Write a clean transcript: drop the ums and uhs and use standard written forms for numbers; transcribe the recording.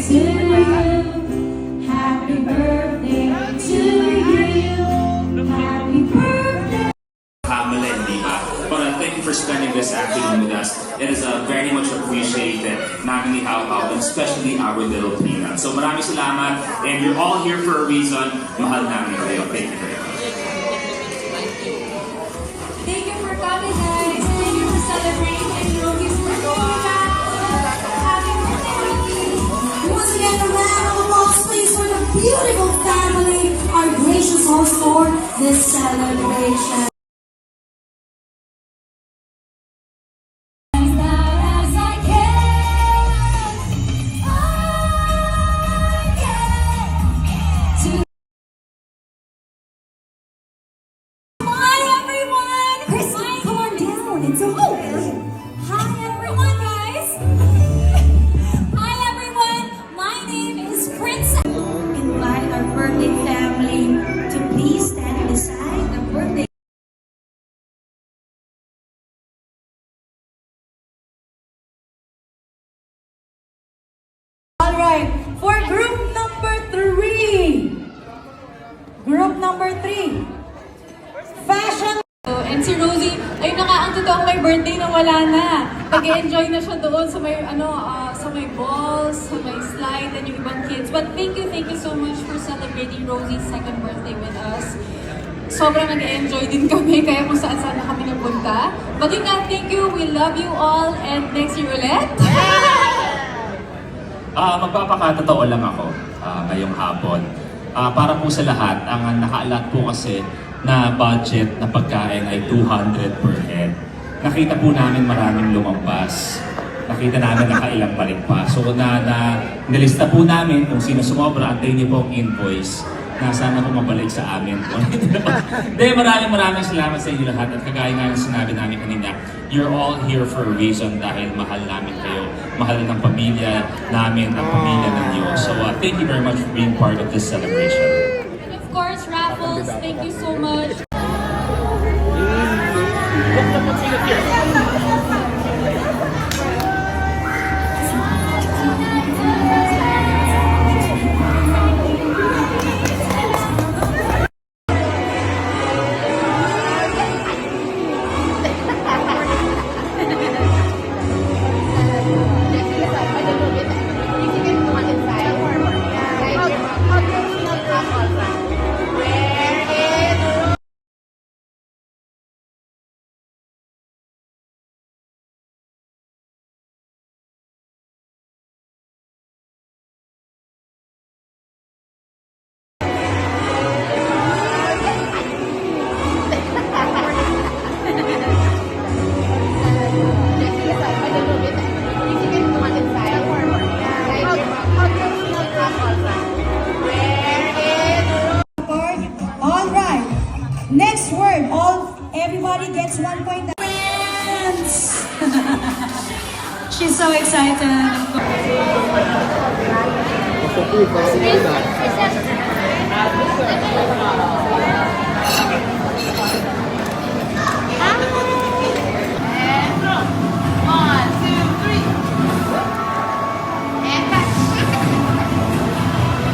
to you. Happy birthday to you. Happy birthday. Pamela and Diva. But thank you for spending this afternoon with us. It is very much appreciated namin ni Hao, and especially our little Tina. So maraming salamat, and you're all here for a reason. Mahal namin kayo. Thank you very much. Thank you for coming, guys. Thank you for celebrating Rogi's birthday. Happy birthday, Rogi. Once again, a round of applause, please, for the beautiful family, our gracious host for this celebration. It's okay. Hi everyone, guys. Hi everyone. My name is Princess. Invite our birthday family to please stand beside the birthday. All right, for group number 3. Group number 3. Fashion. And si Rosie, ayun na nga ang totoong may birthday na wala na. Nag-enjoy na siya doon sa may sa may balls, sa may slide, and yung ibang kids. But thank you so much for celebrating Rosie's second birthday with us. Sobrang nag-enjoy din kami, kaya kung saan-saan na kami nagpunta. But yun nga, thank you, we love you all, and next year ulit. Magpapakatotoo lang ako ngayong hapon. Para po sa lahat, ang nakaalat po kasi na budget na pagkain ay 200 per head. Nakita po namin maraming lumampas. Nakita namin nakailang balik pa. So nilista po namin kung sino sumobra, antayin niyo po ang invoice na sana po mabalik sa amin. Maraming salamat sa inyo lahat. At kagaya nga ng sinabi namin kanina, you're all here for a reason dahil mahal namin kayo. Mahal ng pamilya namin, ang pamilya ninyo. So thank you very much for being part of this celebration. Of course, Raffles, thank you so much. Next word, everybody gets 1 point. Friends! She's so excited. Of course.